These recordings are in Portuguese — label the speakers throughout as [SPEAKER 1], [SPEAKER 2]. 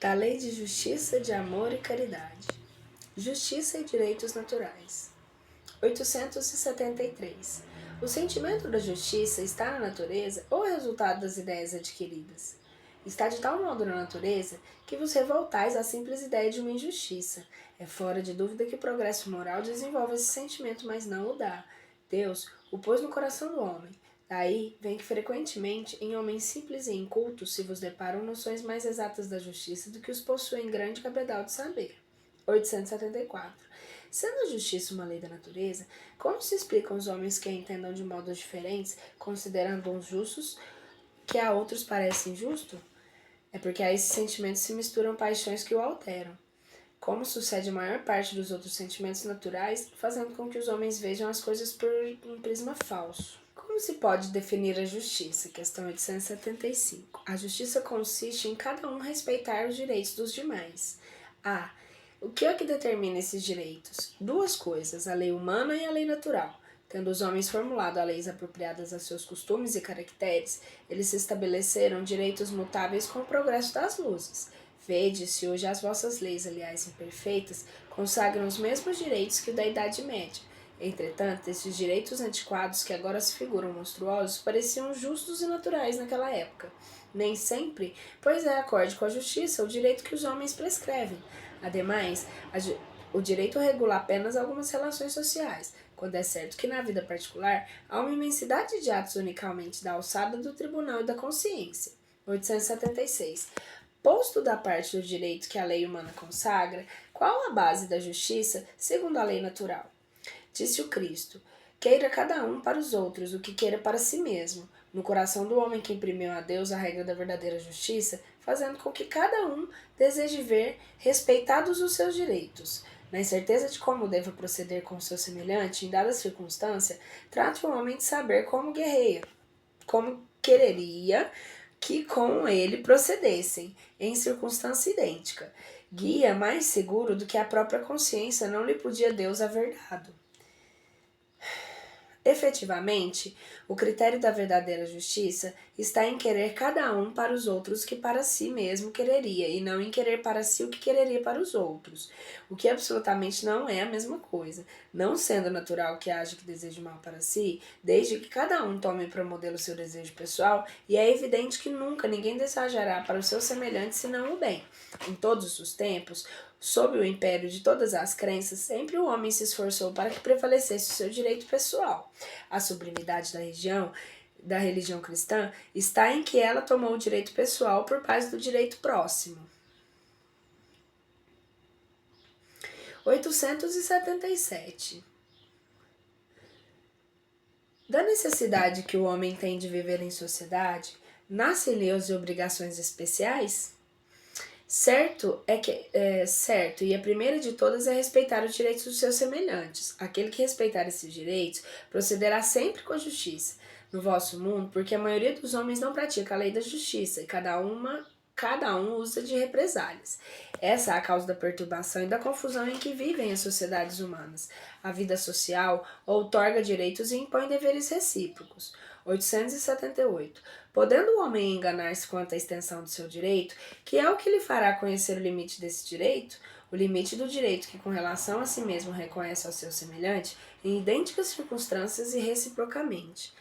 [SPEAKER 1] Da Lei de Justiça, de Amor e Caridade. Justiça e Direitos Naturais. 873. O sentimento da justiça está na natureza ou é resultado das ideias adquiridas? Está de tal modo na natureza que vos revoltais à simples ideia de uma injustiça. É fora de dúvida que o progresso moral desenvolve esse sentimento, mas não o dá. Deus o pôs no coração do homem. Daí vem que frequentemente em homens simples e incultos se vos deparam noções mais exatas da justiça do que os possuem grande cabedal de saber. 874. Sendo a justiça uma lei da natureza, como se explicam os homens que a entendam de modos diferentes, considerando uns justos que a outros parece injusto? É porque a esses sentimentos se misturam paixões que o alteram, como sucede a maior parte dos outros sentimentos naturais, fazendo com que os homens vejam as coisas por um prisma falso. Como se pode definir a justiça? Questão 875. A justiça consiste em cada um respeitar os direitos dos demais. A. O que é que determina esses direitos? Duas coisas, a lei humana e a lei natural. Tendo os homens formulado as leis apropriadas a seus costumes e caracteres, eles se estabeleceram direitos mutáveis com o progresso das luzes. Vede se hoje as vossas leis, aliás imperfeitas, consagram os mesmos direitos que o da Idade Média. Entretanto, esses direitos antiquados que agora se figuram monstruosos pareciam justos e naturais naquela época. Nem sempre, pois é acorde com a justiça o direito que os homens prescrevem. Ademais, o direito regula apenas algumas relações sociais, quando é certo que na vida particular há uma imensidade de atos unicamente da alçada do tribunal e da consciência. 876. Posto da parte do direito que a lei humana consagra, qual a base da justiça segundo a lei natural? Disse o Cristo: queira cada um para os outros o que queira para si mesmo, no coração do homem que imprimiu a Deus a regra da verdadeira justiça, fazendo com que cada um deseje ver respeitados os seus direitos. Na incerteza de como deva proceder com o seu semelhante, em dada circunstância, trate o homem de saber como quereria que com ele procedessem, em circunstância idêntica. Guia mais seguro do que a própria consciência não lhe podia Deus haver dado. Efetivamente, o critério da verdadeira justiça está em querer cada um para os outros o que para si mesmo quereria, e não em querer para si o que quereria para os outros, o que absolutamente não é a mesma coisa, não sendo natural que haja que deseje mal para si, desde que cada um tome para modelo seu desejo pessoal, e é evidente que nunca ninguém desejará para o seu semelhante senão o bem. Em todos os tempos, sob o império de todas as crenças, sempre o homem se esforçou para que prevalecesse o seu direito pessoal. A sublimidade da religião cristã está em que ela tomou o direito pessoal por paz do direito próximo. 877. Da necessidade que o homem tem de viver em sociedade, nascem-lhe as obrigações especiais? Certo, e a primeira de todas é respeitar os direitos dos seus semelhantes. Aquele que respeitar esses direitos procederá sempre com a justiça no vosso mundo, porque a maioria dos homens não pratica a lei da justiça e cada um usa de represálias. Essa é a causa da perturbação e da confusão em que vivem as sociedades humanas. A vida social outorga direitos e impõe deveres recíprocos. 878. Podendo o homem enganar-se quanto à extensão do seu direito, que é o que lhe fará conhecer o limite desse direito, o limite do direito que com relação a si mesmo reconhece ao seu semelhante, em idênticas circunstâncias e reciprocamente.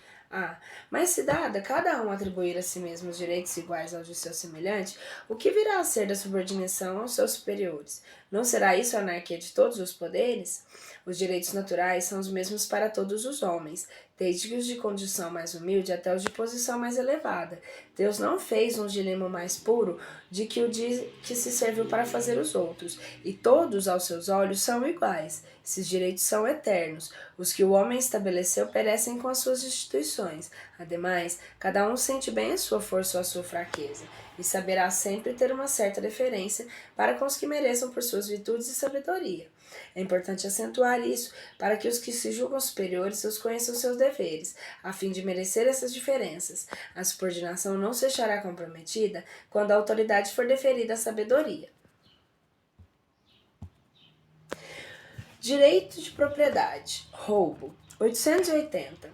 [SPEAKER 1] Mas se dada cada um atribuir a si mesmo os direitos iguais aos de seu semelhante, o que virá a ser da subordinação aos seus superiores? Não será isso a anarquia de todos os poderes? Os direitos naturais são os mesmos para todos os homens, desde os de condição mais humilde até os de posição mais elevada. Deus não fez um dilema mais puro de que o de que se serviu para fazer os outros, e todos, aos seus olhos, são iguais. Esses direitos são eternos. Os que o homem estabeleceu perecem com as suas instituições. Ademais, cada um sente bem a sua força ou a sua fraqueza, e saberá sempre ter uma certa deferência para com os que mereçam por suas virtudes e sabedoria. É importante acentuar isso para que os que se julgam superiores os conheçam seus deveres, a fim de merecer essas diferenças. A subordinação não se achará comprometida quando a autoridade for deferida à sabedoria. Direito de propriedade. Roubo. 880.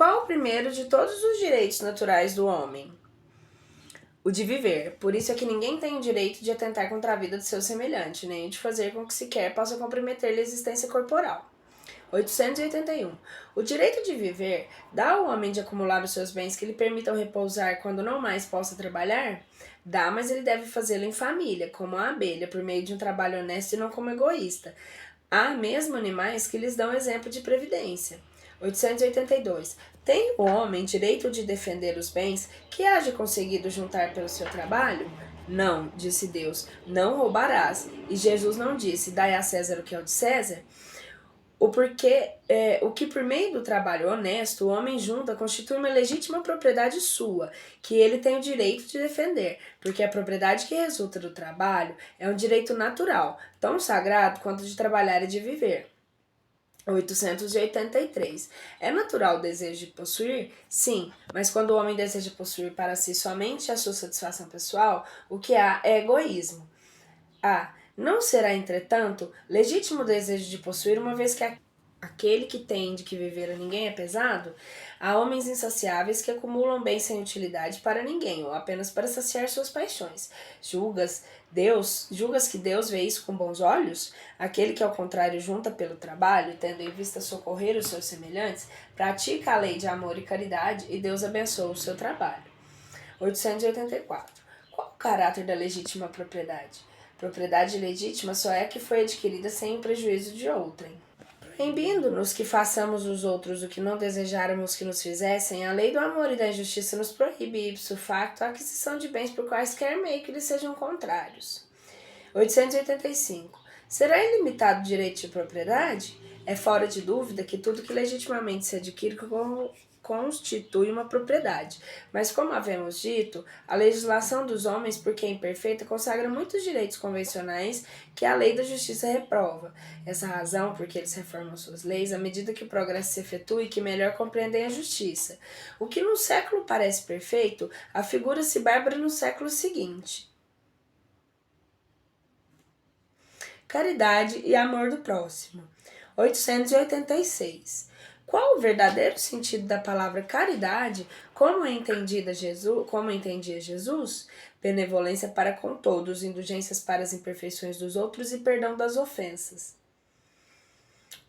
[SPEAKER 1] qual o primeiro de todos os direitos naturais do homem? O de viver. Por isso é que ninguém tem o direito de atentar contra a vida do seu semelhante, nem de fazer com que sequer possa comprometer-lhe a existência corporal. 881. O direito de viver dá ao homem de acumular os seus bens que lhe permitam repousar quando não mais possa trabalhar? Dá, mas ele deve fazê-lo em família, como a abelha, por meio de um trabalho honesto e não como egoísta. Há mesmo animais que lhes dão exemplo de previdência. 882. Tem o homem direito de defender os bens que haja conseguido juntar pelo seu trabalho? Não, disse Deus, não roubarás. E Jesus não disse, dai a César o que é o de César? O que por meio do trabalho honesto o homem junta constitui uma legítima propriedade sua, que ele tem o direito de defender, porque a propriedade que resulta do trabalho é um direito natural, tão sagrado quanto de trabalhar e de viver. 883. É natural o desejo de possuir? Sim, mas quando o homem deseja possuir para si somente a sua satisfação pessoal, o que há é egoísmo. Não será, entretanto, legítimo o desejo de possuir, uma vez que aquele que tem de que viver a ninguém é pesado? Há homens insaciáveis que acumulam bens sem utilidade para ninguém, ou apenas para saciar suas paixões. Julgas que Deus vê isso com bons olhos? Aquele que, ao contrário, junta pelo trabalho, tendo em vista socorrer os seus semelhantes, pratica a lei de amor e caridade, e Deus abençoa o seu trabalho. 884. Qual o caráter da legítima propriedade? Propriedade legítima só é a que foi adquirida sem o prejuízo de outrem. Proibindo-nos que façamos os outros o que não desejáramos que nos fizessem, a lei do amor e da justiça nos proíbe ipso facto a aquisição de bens por quaisquer meio que lhes sejam contrários. 885. Será ilimitado o direito de propriedade? É fora de dúvida que tudo que legitimamente se adquire constitui uma propriedade, mas como havemos dito, a legislação dos homens, porque é imperfeita, consagra muitos direitos convencionais que a lei da justiça reprova. Essa razão, porque eles reformam suas leis à medida que o progresso se efetua e que melhor compreendem a justiça. O que num século parece perfeito, afigura-se bárbaro no século seguinte. Caridade e amor do próximo. 886. Qual o verdadeiro sentido da palavra caridade, como entendia Jesus? Benevolência para com todos, indulgências para as imperfeições dos outros e perdão das ofensas.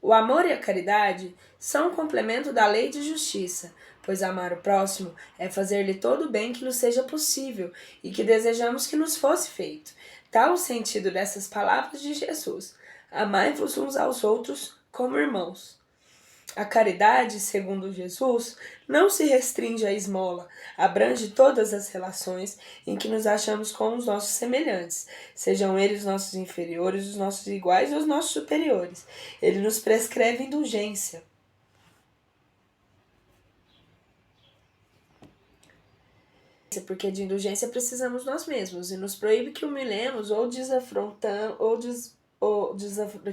[SPEAKER 1] O amor e a caridade são um complemento da lei de justiça, pois amar o próximo é fazer-lhe todo o bem que nos seja possível e que desejamos que nos fosse feito. Tal o sentido dessas palavras de Jesus: amai-vos uns aos outros como irmãos. A caridade, segundo Jesus, não se restringe à esmola, abrange todas as relações em que nos achamos com os nossos semelhantes, sejam eles os nossos inferiores, os nossos iguais ou os nossos superiores. Ele nos prescreve indulgência. Porque de indulgência precisamos nós mesmos, e nos proíbe que humilhemos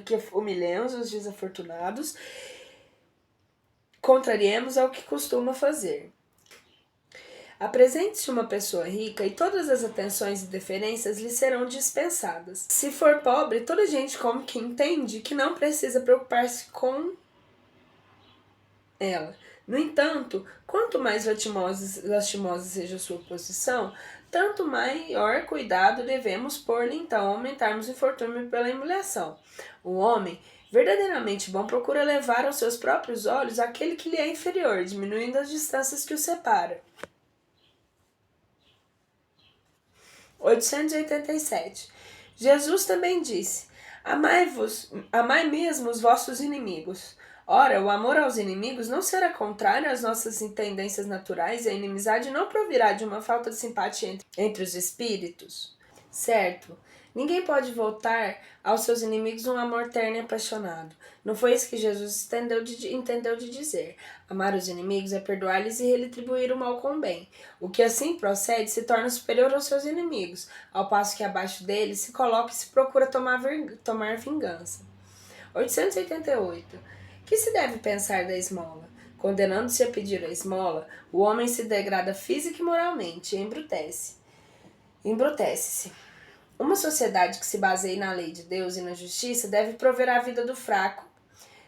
[SPEAKER 1] que humilhemos os desafortunados, contrariemos ao que costuma fazer. Apresente-se uma pessoa rica e todas as atenções e deferências lhe serão dispensadas. Se for pobre, toda gente como que entende que não precisa preocupar-se com ela. No entanto, quanto mais lastimosa seja a sua posição, tanto maior cuidado devemos pôr-lhe então aumentarmos o infortúnio pela humilhação. O homem verdadeiramente bom procura levar aos seus próprios olhos aquele que lhe é inferior, diminuindo as distâncias que o separam. 887. Jesus também disse: amai mesmo os vossos inimigos. Ora, o amor aos inimigos não será contrário às nossas tendências naturais e a inimizade não provirá de uma falta de simpatia entre os espíritos? Certo. Ninguém pode voltar aos seus inimigos um amor terno e apaixonado. Não foi isso que Jesus entendeu de dizer. Amar os inimigos é perdoar-lhes e retribuir o mal com o bem. O que assim procede se torna superior aos seus inimigos, ao passo que abaixo deles se coloca e se procura tomar vingança. 888. Que se deve pensar da esmola? Condenando-se a pedir a esmola, o homem se degrada física e moralmente e embrutece-se. Uma sociedade que se baseie na lei de Deus e na justiça deve prover a vida do fraco,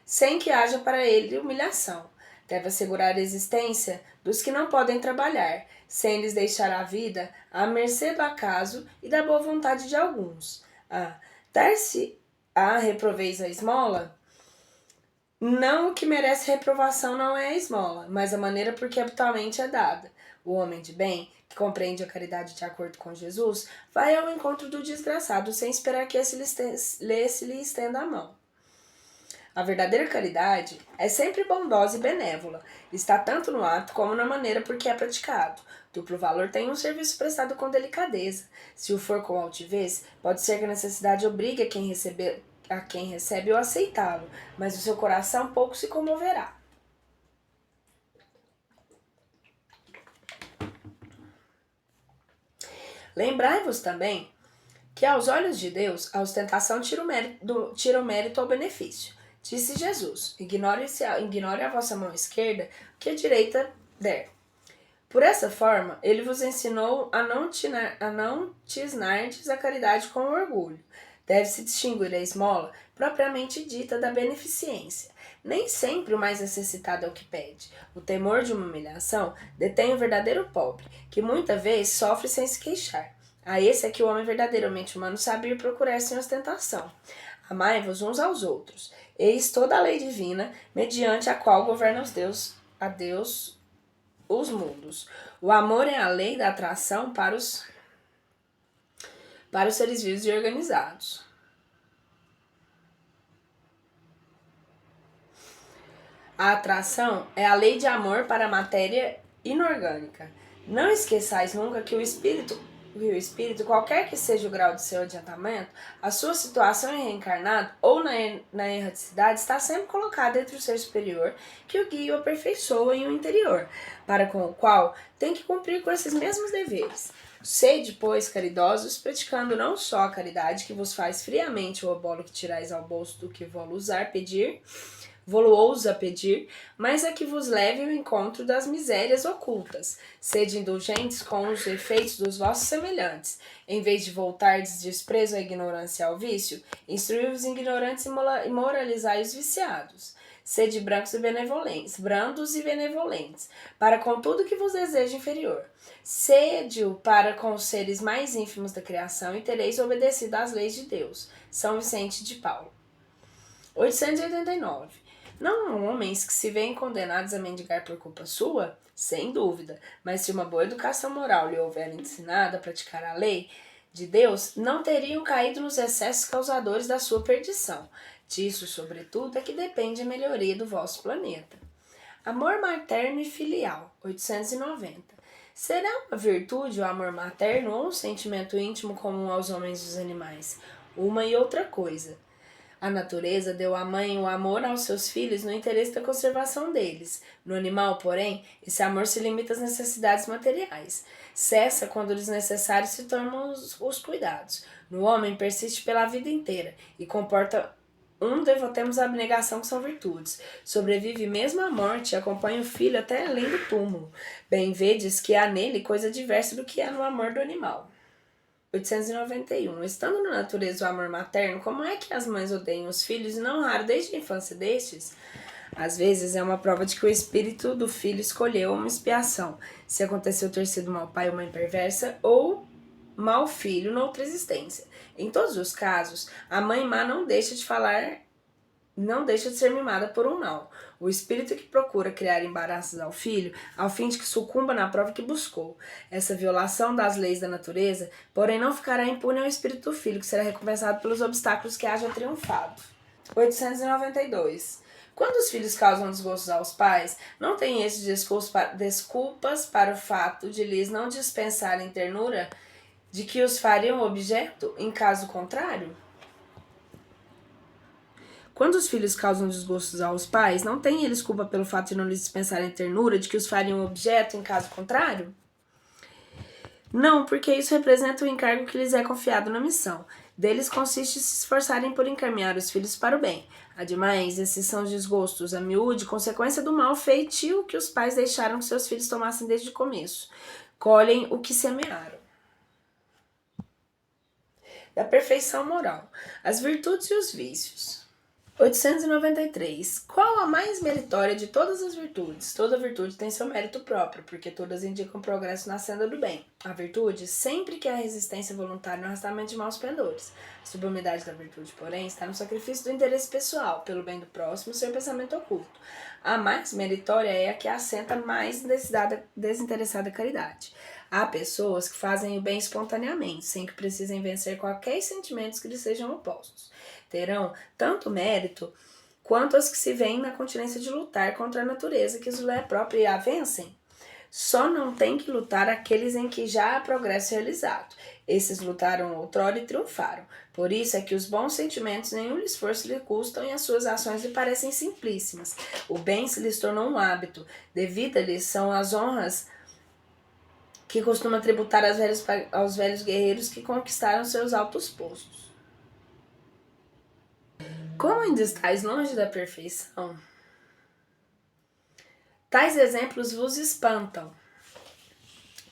[SPEAKER 1] sem que haja para ele humilhação. deve assegurar a existência dos que não podem trabalhar, sem lhes deixar a vida à mercê do acaso e da boa vontade de alguns. Dar-se a reproveis a esmola? Não o que merece reprovação não é a esmola, mas a maneira por que habitualmente é dada. O homem de bem, que compreende a caridade de acordo com Jesus, vai ao encontro do desgraçado sem esperar que esse lhe estenda a mão. A verdadeira caridade é sempre bondosa e benévola, está tanto no ato como na maneira por que é praticado. Duplo valor tem um serviço prestado com delicadeza. Se o for com altivez, pode ser que a necessidade obrigue a quem recebe o aceitá-lo, mas o seu coração pouco se comoverá. Lembrai-vos também que aos olhos de Deus a ostentação tira o mérito ao benefício. Disse Jesus: ignore a vossa mão esquerda o que a direita der. Por essa forma, ele vos ensinou a não tisnardes a caridade com orgulho. Deve-se distinguir a esmola propriamente dita da beneficência. Nem sempre o mais necessitado é o que pede. O temor de uma humilhação detém o verdadeiro pobre, que muita vez sofre sem se queixar. A esse é que o homem verdadeiramente humano sabe ir procurar sem ostentação. Amai-vos uns aos outros. Eis toda a lei divina, mediante a qual governa a Deus os mundos. O amor é a lei da atração para os seres vivos e organizados. A atração é a lei de amor para a matéria inorgânica. Não esqueçais nunca que o espírito, qualquer que seja o grau de seu adiantamento, a sua situação em reencarnado ou na erraticidade, está sempre colocada entre o ser superior, que o guia e o aperfeiçoa em o interior, para com o qual tem que cumprir com esses mesmos deveres. Sede, pois, caridosos, praticando não só a caridade que vos faz friamente o obolo que tirais ao bolso do que vou-lo ousa pedir, mas a que vos leve ao encontro das misérias ocultas. Sede indulgentes com os efeitos dos vossos semelhantes. Em vez de voltardes desprezo à ignorância e ao vício, instruí os ignorantes e moralizai os viciados. Sede brandos e benevolentes, para com tudo que vos deseja inferior. Sede-o para com os seres mais ínfimos da criação e tereis obedecido às leis de Deus. São Vicente de Paulo. 889. Não há homens que se veem condenados a mendigar por culpa sua? Sem dúvida, mas se uma boa educação moral lhe houver ensinado a praticar a lei de Deus, não teriam caído nos excessos causadores da sua perdição. Disso, sobretudo, é que depende a melhoria do vosso planeta. Amor materno e filial, 890. Será uma virtude o amor materno ou um sentimento íntimo comum aos homens e aos animais? Uma e outra coisa. A natureza deu à mãe o amor aos seus filhos no interesse da conservação deles. No animal, porém, esse amor se limita às necessidades materiais. Cessa quando desnecessários se tornam os cuidados. No homem, persiste pela vida inteira e comporta devotemos a abnegação, que são virtudes. Sobrevive mesmo à morte e acompanha o filho até além do túmulo. Bem vedes que há nele coisa diversa do que há no amor do animal. 891. Estando na natureza o amor materno, como é que as mães odeiam os filhos e não raro desde a infância destes? Às vezes é uma prova de que o espírito do filho escolheu uma expiação, se aconteceu ter sido mau pai ou mãe perversa ou mau filho noutra existência. Em todos os casos, a mãe má não deixa de ser mimada por um mal. O espírito que procura criar embaraços ao filho, ao fim de que sucumba na prova que buscou. Essa violação das leis da natureza, porém, não ficará impune ao espírito do filho, que será recompensado pelos obstáculos que haja triunfado. 892. Quando os filhos causam desgostos aos pais, não têm estes desculpas para o fato de lhes não dispensarem ternura, de que os fariam objeto em caso contrário? Quando os filhos causam desgostos aos pais, não têm eles culpa pelo fato de não lhes dispensarem ternura, de que os fariam objeto em caso contrário? Não, porque isso representa o encargo que lhes é confiado na missão. Deles consiste em se esforçarem por encaminhar os filhos para o bem. Ademais, esses são os desgostos a miúde, consequência do mal feitio que os pais deixaram que seus filhos tomassem desde o começo. Colhem o que semearam. Da perfeição moral. As virtudes e os vícios. 893. Qual a mais meritória de todas as virtudes? Toda virtude tem seu mérito próprio, porque todas indicam progresso na senda do bem. A virtude, sempre que há resistência voluntária no arrastamento de maus pendores. A sublimidade da virtude, porém, está no sacrifício do interesse pessoal, pelo bem do próximo, seu pensamento oculto. A mais meritória é a que assenta mais desinteressada caridade. Há pessoas que fazem o bem espontaneamente, sem que precisem vencer qualquer sentimentos que lhes sejam opostos. Terão tanto mérito quanto as que se veem na continência de lutar contra a natureza que lhe é própria e a vencem. Só não tem que lutar aqueles em que já há progresso realizado. Esses lutaram outrora e triunfaram. Por isso é que os bons sentimentos nenhum esforço lhe custam e as suas ações lhe parecem simplíssimas. O bem se lhes tornou um hábito. Devida-lhes são as honras que costuma tributar aos velhos guerreiros que conquistaram seus altos postos. Como ainda estáis longe da perfeição, tais exemplos vos espantam,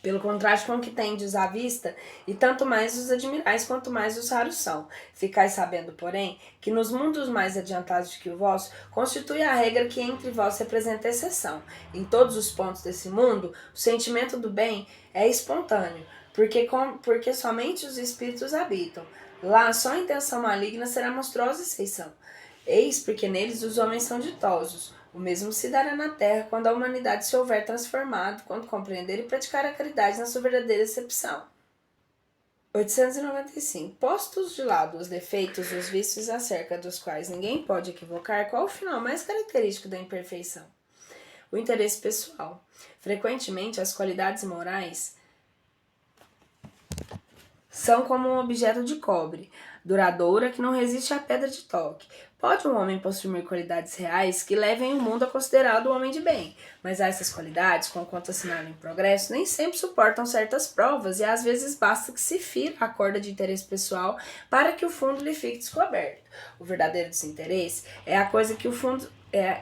[SPEAKER 1] pelo contraste com o que tendes à vista, e tanto mais os admirais quanto mais os raros são. Ficais sabendo, porém, que nos mundos mais adiantados que o vosso, constitui a regra que entre vós representa a exceção. Em todos os pontos desse mundo, o sentimento do bem é espontâneo, porque somente os espíritos habitam. Lá só a intenção maligna será monstruosa exceção. Eis porque neles os homens são ditosos. O mesmo se dará na terra quando a humanidade se houver transformado, quando compreender e praticar a caridade na sua verdadeira acepção. 895. Postos de lado os defeitos e os vícios acerca dos quais ninguém pode equivocar, qual o final mais característico da imperfeição? O interesse pessoal. Frequentemente, as qualidades morais são como um objeto de cobre, duradoura que não resiste à pedra de toque. Pode um homem possuir qualidades reais que levem o mundo a considerá-lo o homem de bem, mas essas qualidades, conquanto assinalam em progresso, nem sempre suportam certas provas e às vezes basta que se fira a corda de interesse pessoal para que o fundo lhe fique descoberto. O verdadeiro desinteresse é a coisa que o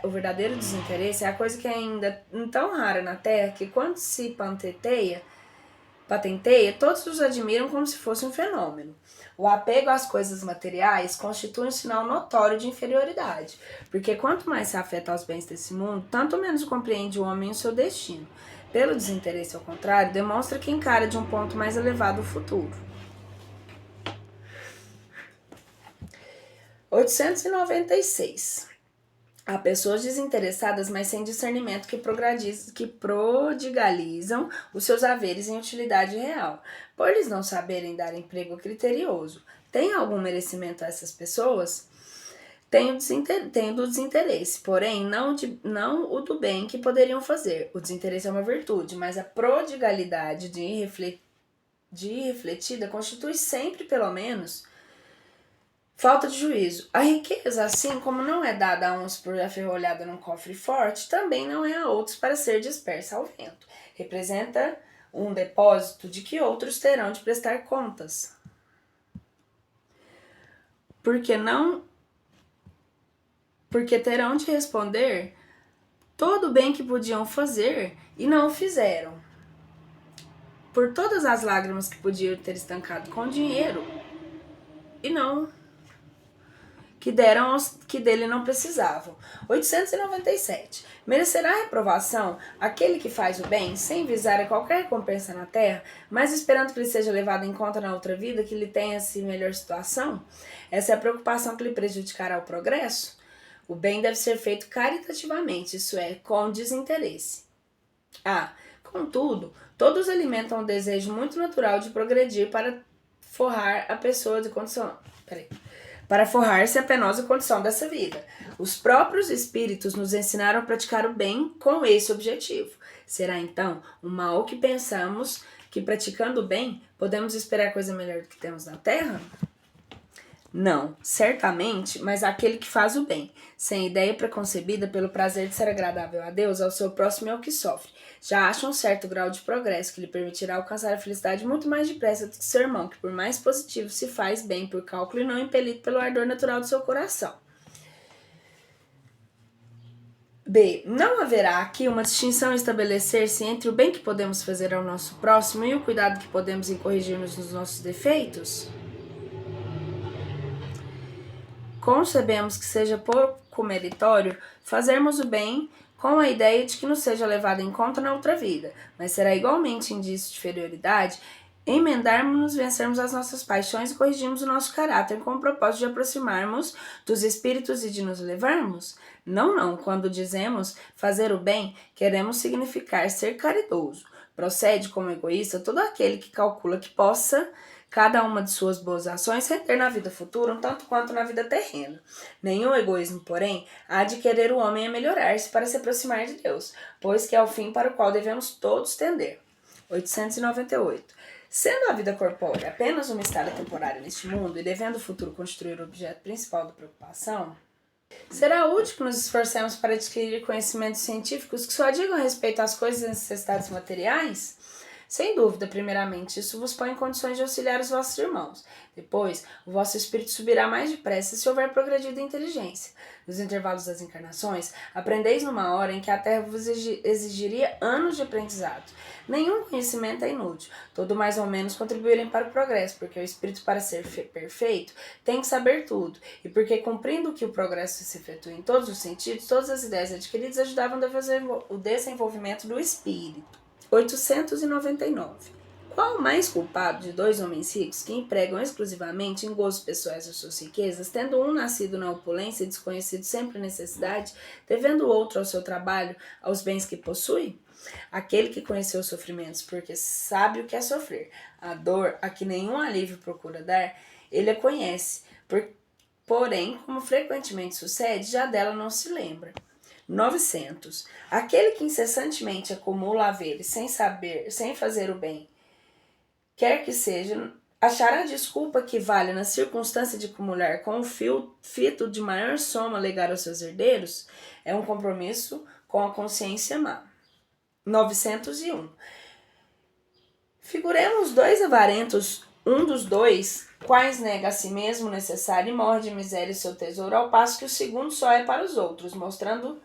[SPEAKER 1] verdadeiro desinteresse é a coisa que é ainda tão rara na Terra que quando se patenteia, todos os admiram como se fosse um fenômeno. O apego às coisas materiais constitui um sinal notório de inferioridade, porque quanto mais se afeta aos bens desse mundo, tanto menos compreende o homem o seu destino. Pelo desinteresse, ao contrário, demonstra que encara de um ponto mais elevado o futuro. 896. Há pessoas desinteressadas, mas sem discernimento, que prodigalizam os seus haveres em utilidade real, por eles não saberem dar emprego criterioso. Tem algum merecimento a essas pessoas? Tem do desinteresse, porém não o do bem que poderiam fazer. O desinteresse é uma virtude, mas a prodigalidade de irrefletida constitui sempre, pelo menos, falta de juízo. A riqueza, assim como não é dada a uns por aferrolhada num cofre forte, também não é a outros para ser dispersa ao vento. Representa um depósito de que outros terão de prestar contas. Porque terão de responder todo o bem que podiam fazer e não o fizeram. Por todas as lágrimas que podiam ter estancado com dinheiro e não que deram aos que dele não precisavam. 897. Merecerá reprovação aquele que faz o bem, sem visar a qualquer recompensa na terra, mas esperando que ele seja levado em conta na outra vida, que lhe tenha-se melhor situação? Essa é a preocupação que lhe prejudicará o progresso? O bem deve ser feito caritativamente, isso é, com desinteresse. Contudo, todos alimentam um desejo muito natural de progredir para forrar a pessoa de condição... para forrar-se a penosa condição dessa vida. Os próprios espíritos nos ensinaram a praticar o bem com esse objetivo. Será então um mal que pensamos que praticando o bem podemos esperar coisa melhor do que temos na terra? Não, certamente, mas aquele que faz o bem, sem ideia preconcebida pelo prazer de ser agradável a Deus, ao seu próximo e ao que sofre, já acha um certo grau de progresso que lhe permitirá alcançar a felicidade muito mais depressa do que seu irmão, que por mais positivo se faz bem por cálculo e não impelido pelo ardor natural do seu coração. B. Não haverá aqui uma distinção a estabelecer-se entre o bem que podemos fazer ao nosso próximo e o cuidado que podemos em corrigir-nos nos nossos defeitos? concebemos que seja pouco meritório fazermos o bem com a ideia de que nos seja levado em conta na outra vida, mas será igualmente indício de inferioridade emendarmos-nos, vencermos as nossas paixões e corrigirmos o nosso caráter com o propósito de aproximarmos dos espíritos e de nos elevarmos? Não, quando dizemos fazer o bem, queremos significar ser caridoso. Procede como egoísta todo aquele que calcula que possa cada uma de suas boas ações render na vida futura um tanto quanto na vida terrena. Nenhum egoísmo, porém, há de querer o homem a melhorar-se para se aproximar de Deus, pois que é o fim para o qual devemos todos tender. 898. Sendo a vida corpórea apenas uma estada temporária neste mundo e devendo o futuro constituir o objeto principal da preocupação, será útil que nos esforcemos para adquirir conhecimentos científicos que só digam respeito às coisas e necessidades materiais? Sem dúvida, primeiramente, isso vos põe em condições de auxiliar os vossos irmãos. Depois, o vosso espírito subirá mais depressa se houver progredido em inteligência. Nos intervalos das encarnações, aprendeis numa hora em que a Terra vos exigiria anos de aprendizado. Nenhum conhecimento é inútil, todo mais ou menos contribuírem para o progresso, porque o espírito, para ser perfeito, tem que saber tudo, e porque, cumprindo que o progresso se efetua em todos os sentidos, todas as ideias adquiridas ajudavam a fazer o desenvolvimento do espírito. 899. Qual o mais culpado de dois homens ricos que empregam exclusivamente em gozos pessoais as suas riquezas, tendo um nascido na opulência e desconhecido sempre a necessidade, devendo o outro ao seu trabalho, aos bens que possui? Aquele que conheceu os sofrimentos porque sabe o que é sofrer, a dor a que nenhum alívio procura dar, ele a conhece, porém, como frequentemente sucede, já dela não se lembra. 900. Aquele que incessantemente acumula haveres sem fazer o bem, quer que seja, achará desculpa que vale na circunstância de acumular com o fito de maior soma legar aos seus herdeiros? É um compromisso com a consciência má. 901. Figuremos dois avarentos, um dos dois, quais nega a si mesmo necessário e morre de miséria seu tesouro, ao passo que o segundo só é para os outros, mostrando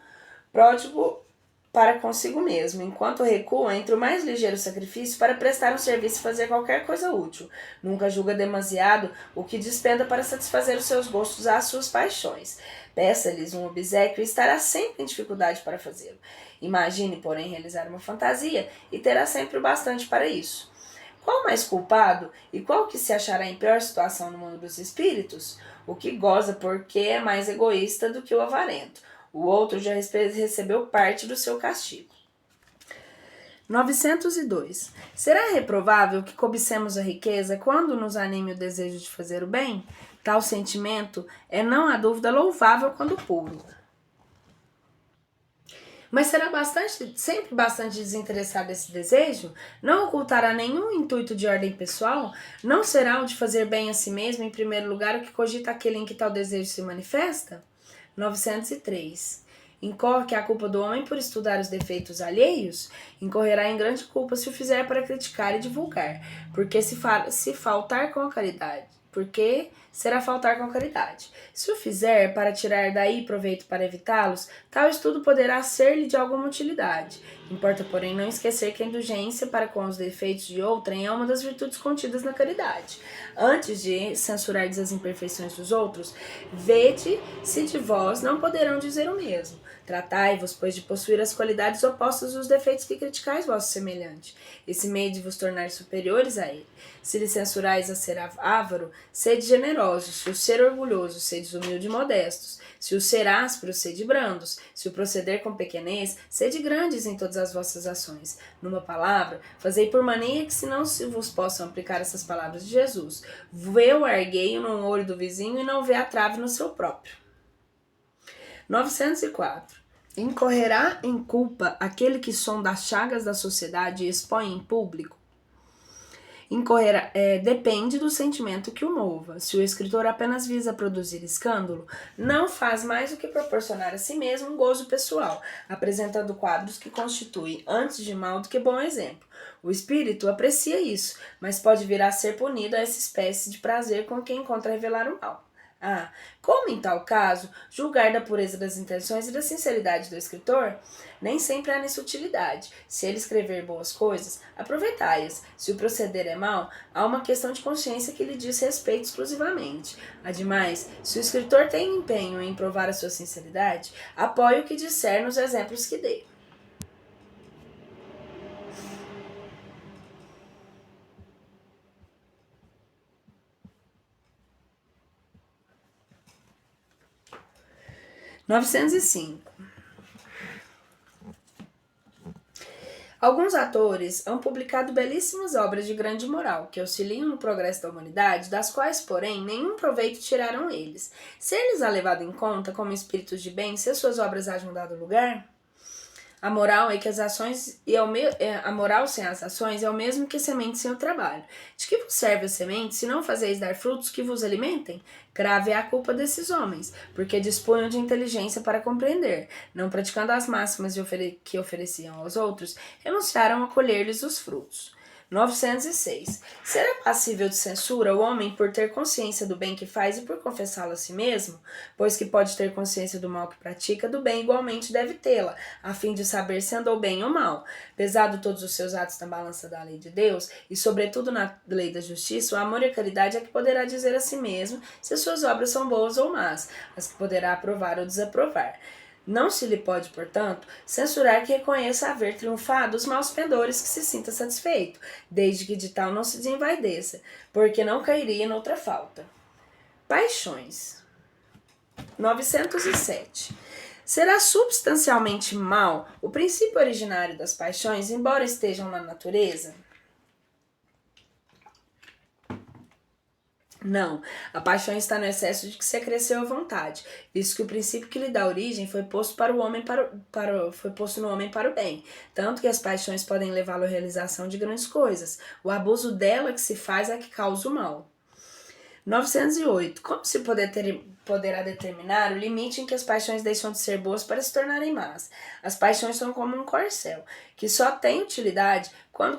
[SPEAKER 1] pródigo para consigo mesmo, enquanto recua entre o mais ligeiro sacrifício para prestar um serviço e fazer qualquer coisa útil. Nunca julga demasiado o que despenda para satisfazer os seus gostos às suas paixões. Peça-lhes um obséquio e estará sempre em dificuldade para fazê-lo. Imagine, porém, realizar uma fantasia e terá sempre o bastante para isso. Qual o mais culpado e qual que se achará em pior situação no mundo dos espíritos? O que goza porque é mais egoísta do que o avarento. O outro já recebeu parte do seu castigo. 902. Será reprovável que cobicemos a riqueza quando nos anime o desejo de fazer o bem? Tal sentimento é, não há dúvida, louvável quando puro. Mas será sempre bastante desinteressado esse desejo? Não ocultará nenhum intuito de ordem pessoal? Não será o de fazer bem a si mesmo, em primeiro lugar, o que cogita aquele em que tal desejo se manifesta? 903. Incorre que a culpa do homem por estudar os defeitos alheios? Incorrerá em grande culpa se o fizer para criticar e divulgar, porque se faltar com a caridade. Porque será faltar com caridade. Se o fizer para tirar daí proveito para evitá-los, tal estudo poderá ser-lhe de alguma utilidade. Importa, porém, não esquecer que a indulgência para com os defeitos de outrem é uma das virtudes contidas na caridade. Antes de censurardes as imperfeições dos outros, vede se de vós não poderão dizer o mesmo. Tratai-vos, pois, de possuir as qualidades opostas dos defeitos que criticais vosso semelhante. Esse meio de vos tornar superiores a ele. Se lhe censurais a ser avaro, sede generosos. Se o ser orgulhoso, sede humilde e modestos. Se o ser áspero, sede brandos. Se o proceder com pequenez, sede grandes em todas as vossas ações. Numa palavra, fazei por mania que se não se vos possam aplicar essas palavras de Jesus. Vê o argueio no olho do vizinho e não vê a trave no seu próprio. 904. Incorrerá em culpa aquele que sonda as chagas da sociedade e expõe em público? Depende do sentimento que o mova. Se o escritor apenas visa produzir escândalo, não faz mais do que proporcionar a si mesmo um gozo pessoal, apresentando quadros que constituem, antes de mal do que bom exemplo. O espírito aprecia isso, mas pode vir a ser punido a essa espécie de prazer com que encontra revelar o mal. Como em tal caso, julgar da pureza das intenções e da sinceridade do escritor? Nem sempre há nisso utilidade. Se ele escrever boas coisas, aproveitai-as. Se o proceder é mau, há uma questão de consciência que lhe diz respeito exclusivamente. Ademais, se o escritor tem empenho em provar a sua sinceridade, apoie o que disser nos exemplos que dê. (905) Alguns autores hão publicado belíssimas obras de grande moral, que auxiliam no progresso da humanidade, das quais, porém, nenhum proveito tiraram eles. Ser-lhes a levado em conta como espíritos de bem, se as suas obras hajam dado lugar? A moral é que as ações a moral sem as ações é o mesmo que a semente sem o trabalho. De que vos serve a semente, se não fazeis dar frutos que vos alimentem? Grave é a culpa desses homens, porque dispunham de inteligência para compreender, não praticando as máximas que ofereciam aos outros, renunciaram a colher-lhes os frutos. 906. Será passível de censura o homem por ter consciência do bem que faz e por confessá-lo a si mesmo? Pois que pode ter consciência do mal que pratica, do bem igualmente deve tê-la, a fim de saber se andou bem ou mal. Pesado todos os seus atos na balança da lei de Deus, e sobretudo na lei da justiça, o amor e a caridade é que poderá dizer a si mesmo se as suas obras são boas ou más, as que poderá aprovar ou desaprovar. Não se lhe pode, portanto, censurar que reconheça haver triunfado os maus pendores que se sinta satisfeito, desde que de tal não se desenvaideça, porque não cairia noutra falta. Paixões. 907. Será substancialmente mal o princípio originário das paixões, embora estejam na natureza? Não, a paixão está no excesso de que se acresceu a vontade, visto que o princípio que lhe dá origem foi posto foi posto no homem para o bem, tanto que as paixões podem levá-lo à realização de grandes coisas. O abuso dela que se faz é que causa o mal. 908. Como se poderá determinar o limite em que as paixões deixam de ser boas para se tornarem más? As paixões são como um corcel, que só tem utilidade quando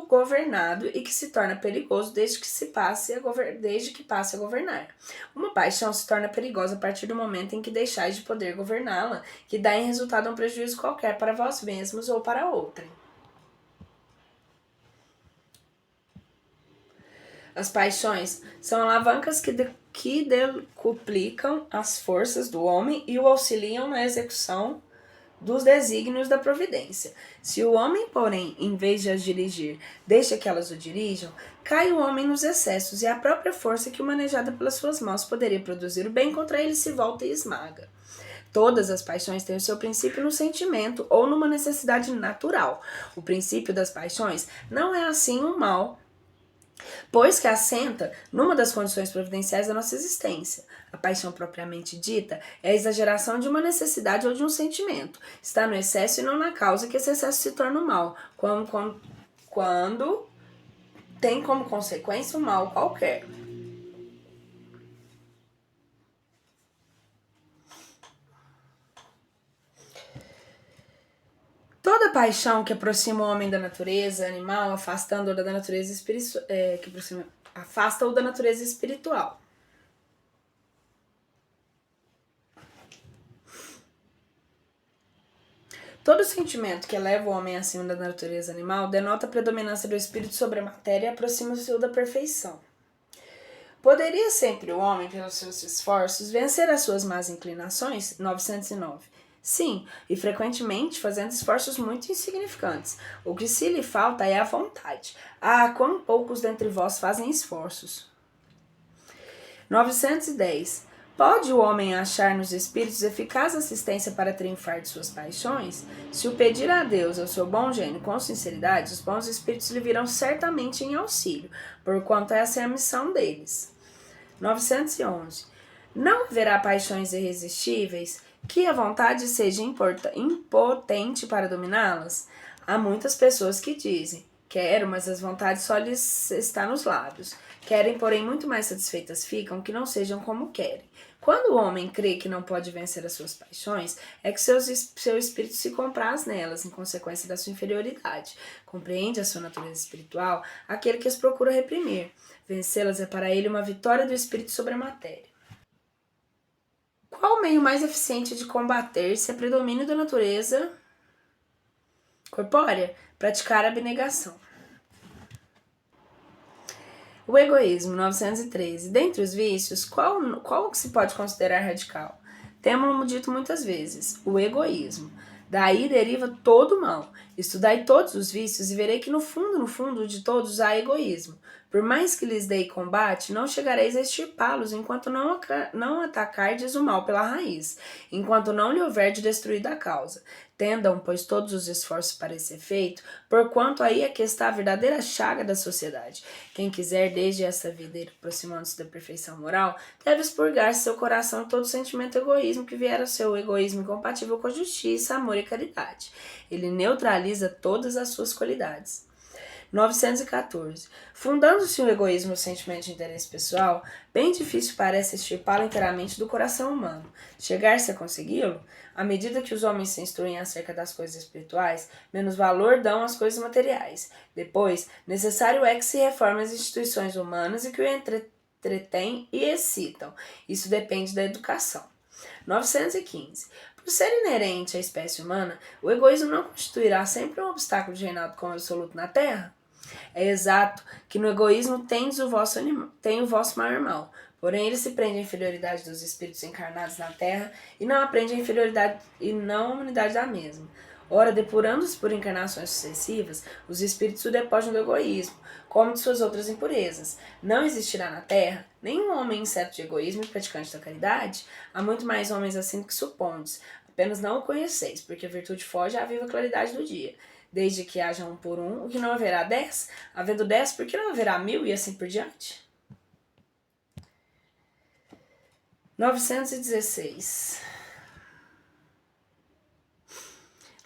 [SPEAKER 1] governado e que se torna perigoso desde que passe a governar. Uma paixão se torna perigosa a partir do momento em que deixais de poder governá-la, que dá em resultado um prejuízo qualquer para vós mesmos ou para outrem. As paixões são alavancas que decuplicam as forças do homem e o auxiliam na execução dos desígnios da providência. Se o homem, porém, em vez de as dirigir, deixa que elas o dirijam, cai o homem nos excessos e a própria força que, manejada pelas suas mãos, poderia produzir o bem, contra ele se volta e esmaga. Todas as paixões têm o seu princípio no sentimento ou numa necessidade natural. O princípio das paixões não é assim um mal, pois que assenta numa das condições providenciais da nossa existência. A paixão propriamente dita é a exageração de uma necessidade ou de um sentimento. Está no excesso e não na causa que esse excesso se torna o mal, quando tem como consequência um mal qualquer. Toda paixão que aproxima o homem da natureza animal, afasta-o da natureza espiritual. Todo sentimento que eleva o homem acima da natureza animal denota a predominância do espírito sobre a matéria e aproxima-se da perfeição. Poderia sempre o homem, pelos seus esforços, vencer as suas más inclinações? 909. Sim, e frequentemente fazendo esforços muito insignificantes. O que se lhe falta é a vontade. Quão poucos dentre vós fazem esforços. 910. Pode o homem achar nos espíritos eficaz assistência para triunfar de suas paixões? Se o pedir a Deus, ao seu bom gênio, com sinceridade, os bons espíritos lhe virão certamente em auxílio, porquanto essa é a missão deles. 911. Não haverá paixões irresistíveis que a vontade seja impotente para dominá-las? Há muitas pessoas que dizem: quero, mas as vontades só lhes está nos lábios. Querem, porém, muito mais satisfeitas ficam que não sejam como querem. Quando o homem crê que não pode vencer as suas paixões, é que seu espírito se compraz nelas, em consequência da sua inferioridade. Compreende a sua natureza espiritual aquele que as procura reprimir. Vencê-las é para ele uma vitória do espírito sobre a matéria. Qual o meio mais eficiente de combater-se a predomínio da natureza corpórea? Praticar a abnegação. O egoísmo, 913. Dentre os vícios, qual se pode considerar radical? Temos-lo dito muitas vezes, o egoísmo. Daí deriva todo o mal. Estudai todos os vícios e verei que no fundo de todos há egoísmo. Por mais que lhes dei combate, não chegareis a extirpá-los enquanto não atacardes o mal pela raiz, enquanto não lhe houver de destruída a causa. Tendam, pois, todos os esforços para esse efeito, porquanto aí é que está a verdadeira chaga da sociedade. Quem quiser, desde essa vida, ir aproximando-se da perfeição moral, deve expurgar seu coração de todo sentimento de egoísmo que vier ao seu egoísmo incompatível com a justiça, amor e caridade. Ele neutraliza todas as suas qualidades. 914. Fundando-se o egoísmo no sentimento de interesse pessoal, bem difícil parece extirpá-lo inteiramente do coração humano. Chegar-se a consegui-lo, à medida que os homens se instruem acerca das coisas espirituais, menos valor dão às coisas materiais. Depois, necessário é que se reformem as instituições humanas e que o entretêm e excitam. Isso depende da educação. 915. Por ser inerente à espécie humana, o egoísmo não constituirá sempre um obstáculo de reinado como absoluto na Terra? É exato que no egoísmo tem o vosso maior mal, porém ele se prende à inferioridade dos espíritos encarnados na Terra e não aprende a inferioridade e não a humanidade da mesma. Ora, depurando-se por encarnações sucessivas, os espíritos o despojam do egoísmo, como de suas outras impurezas. Não existirá na Terra nenhum homem inseto de egoísmo e praticante da caridade. Há muito mais homens assim do que supondes. Apenas não o conheceis, porque a virtude foge à viva claridade do dia. Desde que haja um por um, o que não haverá 10? Havendo 10, por que não haverá 1000 e assim por diante? 916.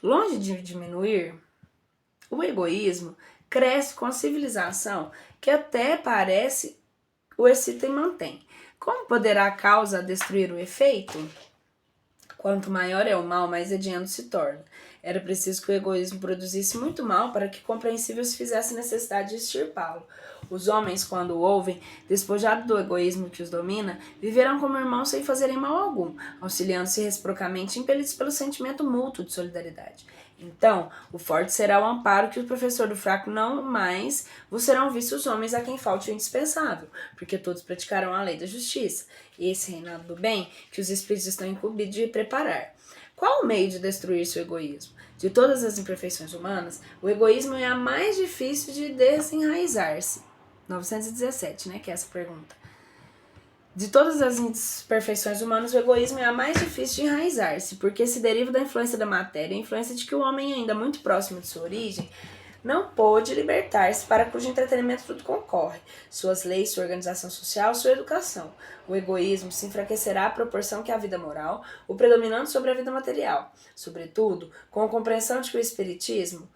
[SPEAKER 1] Longe de diminuir, o egoísmo cresce com a civilização, que até parece o excita e mantém. Como poderá a causa destruir o efeito? Quanto maior é o mal, mais hediondo se torna. Era preciso que o egoísmo produzisse muito mal para que compreensível se fizesse necessidade de extirpá-lo. Os homens, quando o ouvem, despojados do egoísmo que os domina, viverão como irmãos sem fazerem mal algum, auxiliando-se reciprocamente, impelidos pelo sentimento mútuo de solidariedade. Então, o forte será o amparo que o professor do fraco não mais vos serão vistos os homens a quem falte o indispensável, porque todos praticarão a lei da justiça, e esse reinado do bem que os espíritos estão incumbidos de preparar. Qual o meio de destruir-se o egoísmo? De todas as imperfeições humanas, o egoísmo é a mais difícil de desenraizar-se. 917, né, que é essa pergunta. De todas as imperfeições humanas, o egoísmo é a mais difícil de enraizar-se, porque se deriva da influência da matéria, a influência de que o homem, ainda muito próximo de sua origem, não pôde libertar-se, para cujo entretenimento tudo concorre, suas leis, sua organização social, sua educação. O egoísmo se enfraquecerá à proporção que a vida moral, o predominando sobre a vida material, sobretudo com a compreensão de que o espiritismo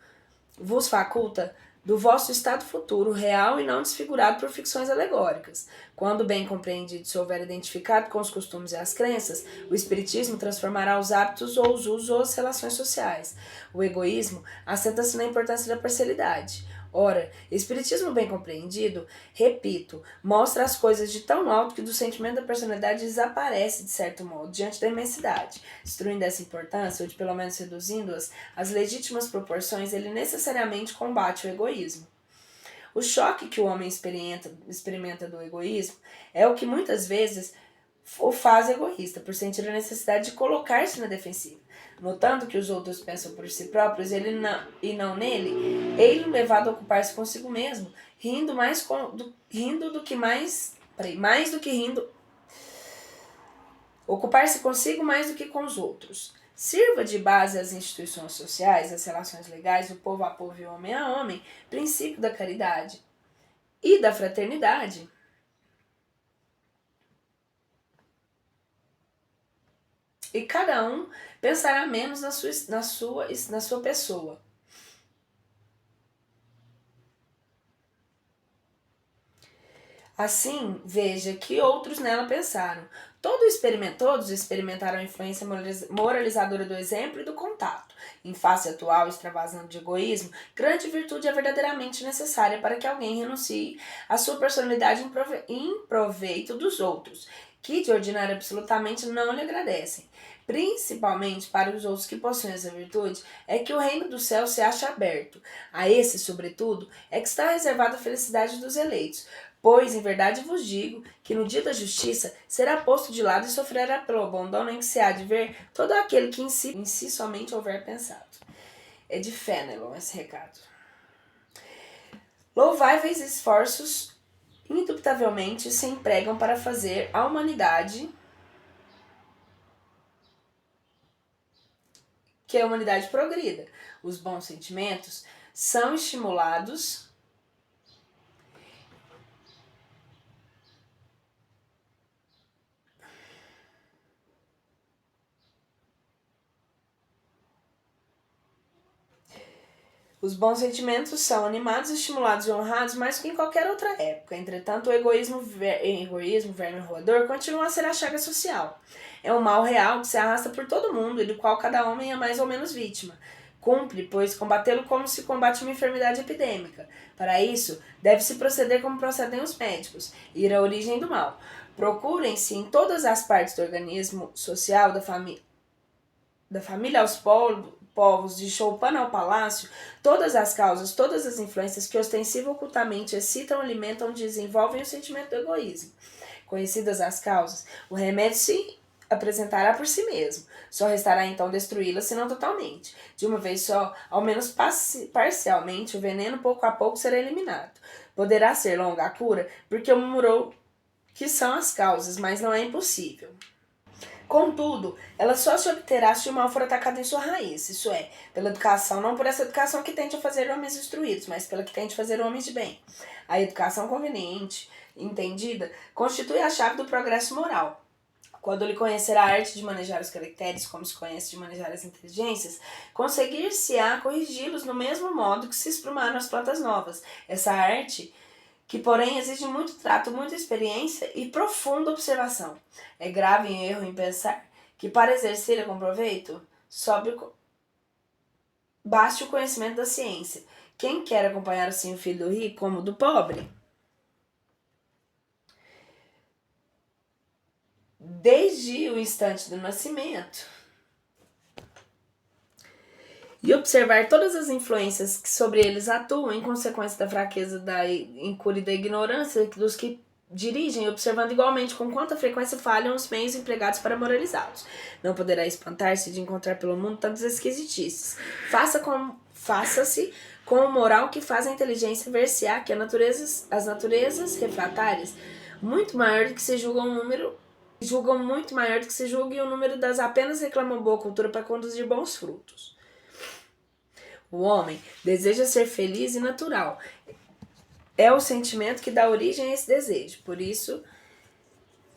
[SPEAKER 1] vos faculta do vosso estado futuro, real e não desfigurado por ficções alegóricas. Quando bem compreendido se houver identificado com os costumes e as crenças, o espiritismo transformará os hábitos ou os usos ou as relações sociais. O egoísmo assenta-se na importância da parcialidade. Ora, espiritismo bem compreendido, repito, mostra as coisas de tão alto que do sentimento da personalidade desaparece, de certo modo, diante da imensidade. Destruindo essa importância, ou de pelo menos reduzindo-as às legítimas proporções, ele necessariamente combate o egoísmo. O choque que o homem experimenta do egoísmo é o que muitas vezes o faz egoísta, por sentir a necessidade de colocar-se na defensiva. Notando que os outros pensam por si próprios e não nele, ele levado a ocupar-se consigo mesmo, rindo do que rindo. Ocupar-se consigo mais do que com os outros. Sirva de base às instituições sociais, às relações legais, do povo a povo e homem a homem, princípio da caridade e da fraternidade. E cada um pensará menos na sua pessoa. Assim, veja que outros nela pensaram. Todos experimentaram a influência moralizadora do exemplo e do contato. Em face atual, extravasando de egoísmo, grande virtude é verdadeiramente necessária para que alguém renuncie à sua personalidade em proveito dos outros. que de ordinário absolutamente não lhe agradecem. Principalmente para os outros que possuem essa virtude, é que o reino do céu se acha aberto. A esse, sobretudo, é que está reservada a felicidade dos eleitos. Pois, em verdade vos digo, que no dia da justiça será posto de lado e sofrerá pelo abandono em que se há de ver todo aquele que em si somente houver pensado. É de Fénelon esse recado. Louváveis esforços indubitavelmente se empregam para fazer a humanidade que a humanidade progrida. Os bons sentimentos são estimulados Os bons sentimentos são animados, estimulados e honrados mais que em qualquer outra época. Entretanto, o egoísmo, verme roedor, continua a ser a chaga social. É um mal real que se arrasta por todo mundo e do qual cada homem é mais ou menos vítima. Cumpre, pois, combatê-lo como se combate uma enfermidade epidêmica. Para isso, deve-se proceder como procedem os médicos, ir à origem do mal. Procurem-se em todas as partes do organismo social, da família aos povos, de Choupana ao palácio, todas as causas, todas as influências que ostensivam ocultamente excitam, alimentam, desenvolvem o sentimento do egoísmo. Conhecidas as causas, o remédio se apresentará por si mesmo. Só restará então destruí-la, se não totalmente. De uma vez só, ao menos parcialmente, o veneno pouco a pouco será eliminado. Poderá ser longa a cura, porque murmurou que são as causas, mas não é impossível. Contudo, ela só se obterá se o mal for atacado em sua raiz, isso é, pela educação, não por essa educação que tende a fazer homens instruídos, mas pela que tende a fazer homens de bem. A educação conveniente, entendida, constitui a chave do progresso moral. Quando ele conhecer a arte de manejar os caracteres, como se conhece de manejar as inteligências, conseguir-se-á corrigi-los no mesmo modo que se esprumaram as plantas novas. Essa arte, que porém exige muito trato, muita experiência e profunda observação. É grave erro em pensar que para exercê-la com proveito, baste o conhecimento da ciência. Quem quer acompanhar assim o filho do rico como do pobre? Desde o instante do nascimento, e observar todas as influências que sobre eles atuam em consequência da fraqueza, da incúria e da ignorância dos que dirigem, observando igualmente com quanta frequência falham os meios empregados para moralizá-los. Não poderá espantar-se de encontrar pelo mundo tantas esquisitices. Faça-se com o moral que faz a inteligência ver-se-á que as naturezas refratárias, muito maior do que se julga julgam muito maior do que se julgue o número das apenas reclamam boa cultura para conduzir bons frutos. O homem deseja ser feliz e natural. É o sentimento que dá origem a esse desejo. Por isso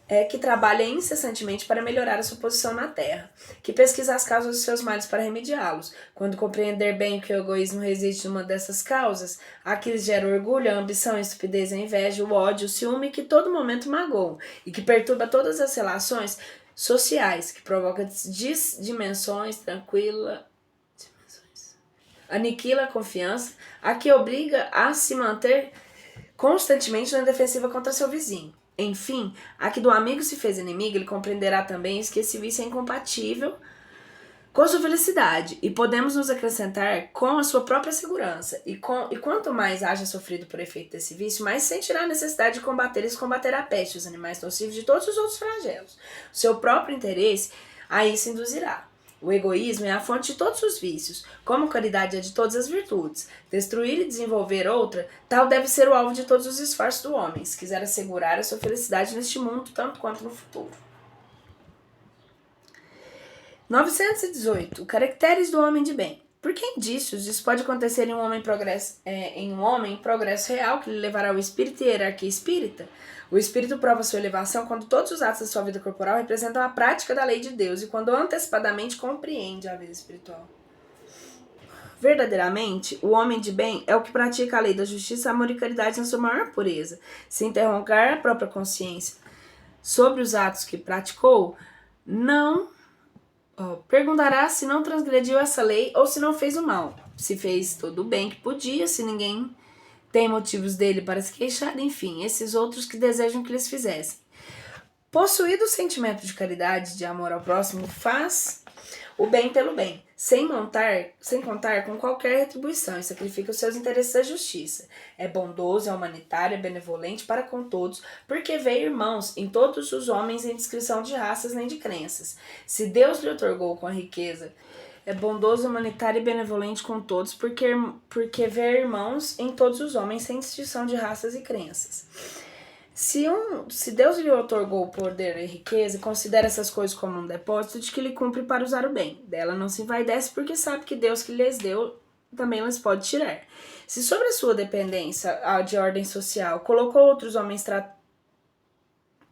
[SPEAKER 1] é que trabalha incessantemente para melhorar a sua posição na terra, que pesquisa as causas dos seus males para remediá-los. Quando compreender bem que o egoísmo reside numa dessas causas, a que lhes gera orgulho, a ambição, a estupidez, a inveja, o ódio, o ciúme que todo momento magoam e que perturba todas as relações sociais, que provoca dimensões aniquila a confiança, a que obriga a se manter constantemente na defensiva contra seu vizinho. Enfim, a que do amigo se fez inimigo, ele compreenderá também que esse vício é incompatível com a sua felicidade, e podemos nos acrescentar com a sua própria segurança. E quanto mais haja sofrido por efeito desse vício, mais sentirá a necessidade de combater e combater a peste, os animais nocivos de todos os outros flagelos. O seu próprio interesse a isso induzirá. O egoísmo é a fonte de todos os vícios, como a caridade é de todas as virtudes. Destruir e desenvolver outra, tal deve ser o alvo de todos os esforços do homem, se quiser assegurar a sua felicidade neste mundo, tanto quanto no futuro. 918. Caracteres do homem de bem. Por que indícios isso pode acontecer em um homem em progresso real que lhe levará ao espírito e hierarquia espírita? O espírito prova sua elevação quando todos os atos da sua vida corporal representam a prática da lei de Deus e quando antecipadamente compreende a vida espiritual. Verdadeiramente, o homem de bem é o que pratica a lei da justiça, amor e caridade na sua maior pureza. Se interrogar a própria consciência sobre os atos que praticou, perguntará se não transgrediu essa lei ou se não fez o mal. Se fez todo o bem que podia, se ninguém tem motivos dele para se queixar, enfim, esses outros que desejam que lhes fizessem. Possuído o sentimento de caridade, de amor ao próximo, faz o bem pelo bem, sem contar com qualquer retribuição, e sacrifica os seus interesses à justiça. É bondoso, é humanitário, é benevolente para com todos, porque vê irmãos em todos os homens em discrição de raças nem de crenças. Se Deus lhe otorgou com a riqueza, é bondoso, humanitário e benevolente com todos, porque vê irmãos em todos os homens sem distinção de raças e crenças. Se Deus lhe otorgou poder e riqueza, considera essas coisas como um depósito de que lhe cumpre para usar o bem. Dela não se envaidece, porque sabe que Deus que lhes deu também lhes pode tirar. Se sobre a sua dependência de ordem social colocou outros homens,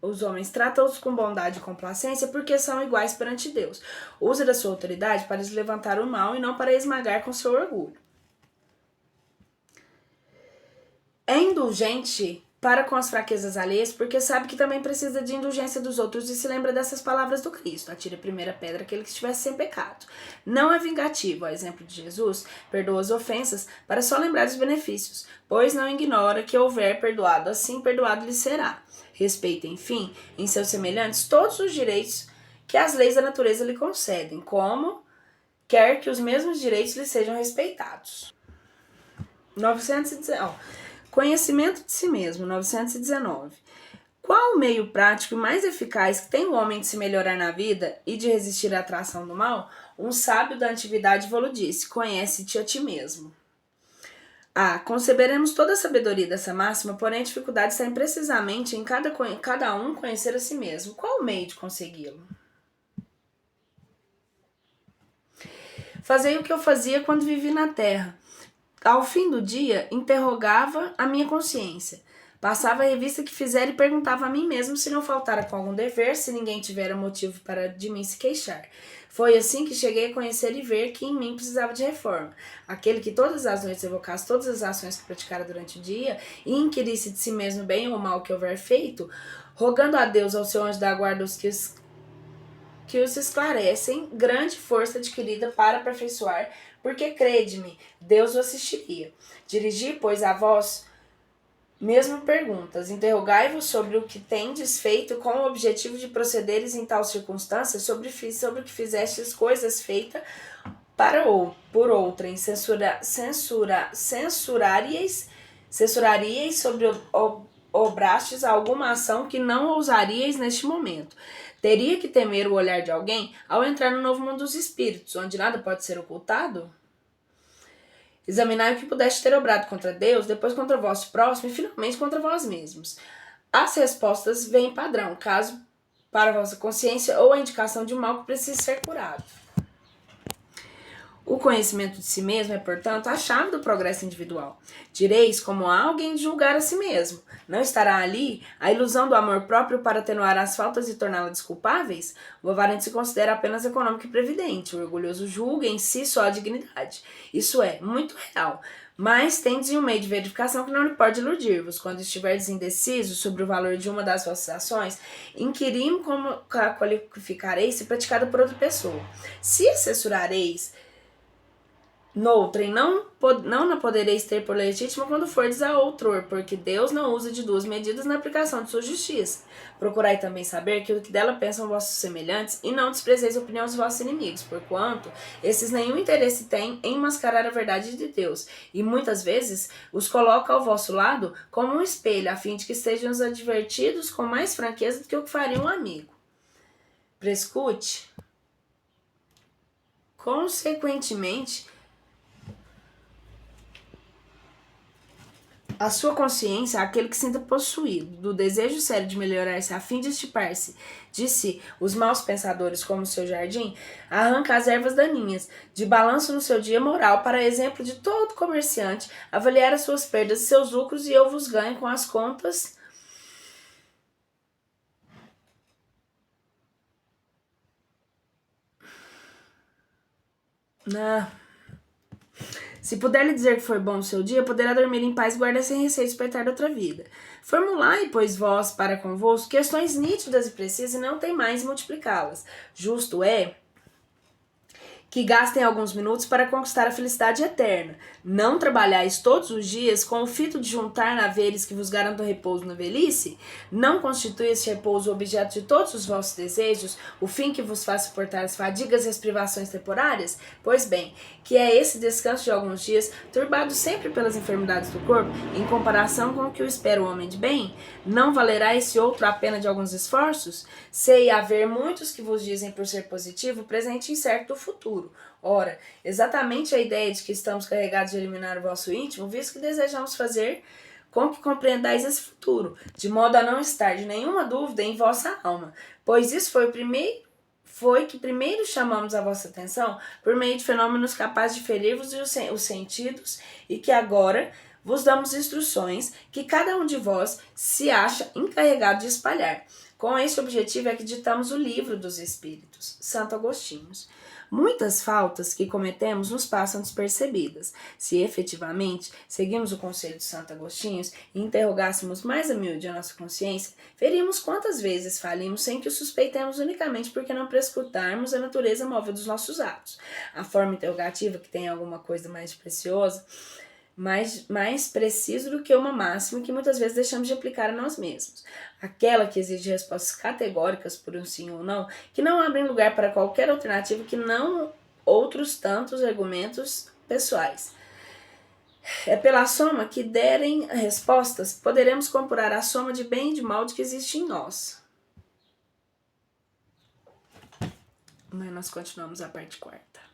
[SPEAKER 1] os homens tratam-os com bondade e complacência, porque são iguais perante Deus. Usa da sua autoridade para lhes levantar o mal e não para esmagar com seu orgulho. É indulgente para com as fraquezas alheias, porque sabe que também precisa de indulgência dos outros e se lembra dessas palavras do Cristo. Atire a primeira pedra aquele que estivesse sem pecado. Não é vingativo, ao exemplo de Jesus, perdoa as ofensas para só lembrar dos benefícios, pois não ignora que houver perdoado, assim perdoado lhe será. Respeita, enfim, em seus semelhantes todos os direitos que as leis da natureza lhe concedem, como quer que os mesmos direitos lhe sejam respeitados. 919. Conhecimento de si mesmo, 919. Qual o meio prático e mais eficaz que tem o homem de se melhorar na vida e de resistir à atração do mal? Um sábio da antiguidade vos disse: conhece-te a ti mesmo. Conceberemos toda a sabedoria dessa máxima, porém a dificuldade está precisamente em cada um conhecer a si mesmo. Qual o meio de consegui-lo? Fazei o que eu fazia quando vivi na terra. Ao fim do dia, interrogava a minha consciência. Passava a revista que fizera e perguntava a mim mesmo se não faltara com algum dever, se ninguém tivera motivo para de mim se queixar. Foi assim que cheguei a conhecer e ver que em mim precisava de reforma. Aquele que todas as noites evocasse todas as ações que praticara durante o dia e inquirisse de si mesmo bem ou mal que houver feito, rogando a Deus ao seu anjo da guarda que os esclarecem, grande força adquirida para aperfeiçoar, porque, crede-me, Deus o assistiria. Dirigi, pois, a vós mesmo perguntas, interrogai-vos sobre o que tendes feito com o objetivo de procederes em tal circunstância, sobre o que fizestes coisas feitas por outrem, censuraríeis sobre obrastes alguma ação que não ousaríeis neste momento. Teria que temer o olhar de alguém ao entrar no novo mundo dos espíritos, onde nada pode ser ocultado? Examinai o que pudeste ter obrado contra Deus, depois contra o vosso próximo e finalmente contra vós mesmos. As respostas vêm padrão, caso para a vossa consciência ou a indicação de um mal que precisa ser curado. O conhecimento de si mesmo é, portanto, a chave do progresso individual. Direis como há alguém de julgar a si mesmo. Não estará ali a ilusão do amor próprio para atenuar as faltas e torná-las desculpáveis? O avarento se considera apenas econômico e previdente. O orgulhoso julga em si só a dignidade. Isso é muito real. Mas tendes um meio de verificação que não lhe pode iludir-vos. Quando estiverdes indecisos sobre o valor de uma das vossas ações, inquirim como a qualificareis se praticada por outra pessoa. Se assessorareis noutrem, não na podereis ter por legítima quando fordes a outror, porque Deus não usa de duas medidas na aplicação de sua justiça. Procurai também saber que o que dela pensam vossos semelhantes, e não desprezeis a opinião dos vossos inimigos, porquanto esses nenhum interesse têm em mascarar a verdade de Deus, e muitas vezes os coloca ao vosso lado como um espelho, a fim de que sejam advertidos com mais franqueza do que o que faria um amigo. Prescute, consequentemente, a sua consciência, aquele que se sinta possuído do desejo sério de melhorar-se a fim de estipar-se de si os maus pensadores como o seu jardim, arranca as ervas daninhas, de balanço no seu dia moral, para exemplo de todo comerciante, avaliar as suas perdas e seus lucros, e eu vos ganho com as contas. Se puder lhe dizer que foi bom o seu dia, poderá dormir em paz e guardar sem receio de despertar de outra vida. Formulai, pois, vós para convosco questões nítidas e precisas, e não tem mais multiplicá-las. Justo é que gastem alguns minutos para conquistar a felicidade eterna. Não trabalhais todos os dias com o fito de juntar haveres que vos garantam repouso na velhice? Não constitui esse repouso o objeto de todos os vossos desejos, o fim que vos faz suportar as fadigas e as privações temporárias? Pois bem, que é esse descanso de alguns dias, turbado sempre pelas enfermidades do corpo, em comparação com o que o espera o homem de bem? Não valerá esse outro a pena de alguns esforços? Sei haver muitos que vos dizem, por ser positivo, o presente incerto do futuro. Ora, exatamente a ideia de que estamos carregados de eliminar o vosso íntimo, visto que desejamos fazer com que compreendais esse futuro, de modo a não estar de nenhuma dúvida em vossa alma, pois isso foi que primeiro chamamos a vossa atenção por meio de fenômenos capazes de ferir-vos os sentidos, e que agora vos damos instruções que cada um de vós se acha encarregado de espalhar. Com esse objetivo é que ditamos o livro dos Espíritos, Santo Agostinho. Muitas faltas que cometemos nos passam despercebidas. Se efetivamente seguimos o conselho de Santo Agostinho e interrogássemos mais a miúde a nossa consciência, veríamos quantas vezes falimos sem que o suspeitemos unicamente porque não prescrutarmos a natureza móvel dos nossos atos. A forma interrogativa, que tem alguma coisa mais preciosa, mais preciso do que uma máxima que muitas vezes deixamos de aplicar a nós mesmos. Aquela que exige respostas categóricas por um sim ou não, que não abrem lugar para qualquer alternativa que não outros tantos argumentos pessoais. É pela soma que derem respostas, poderemos compurar a soma de bem e de mal que existe em nós. Mas nós continuamos a parte 4ª.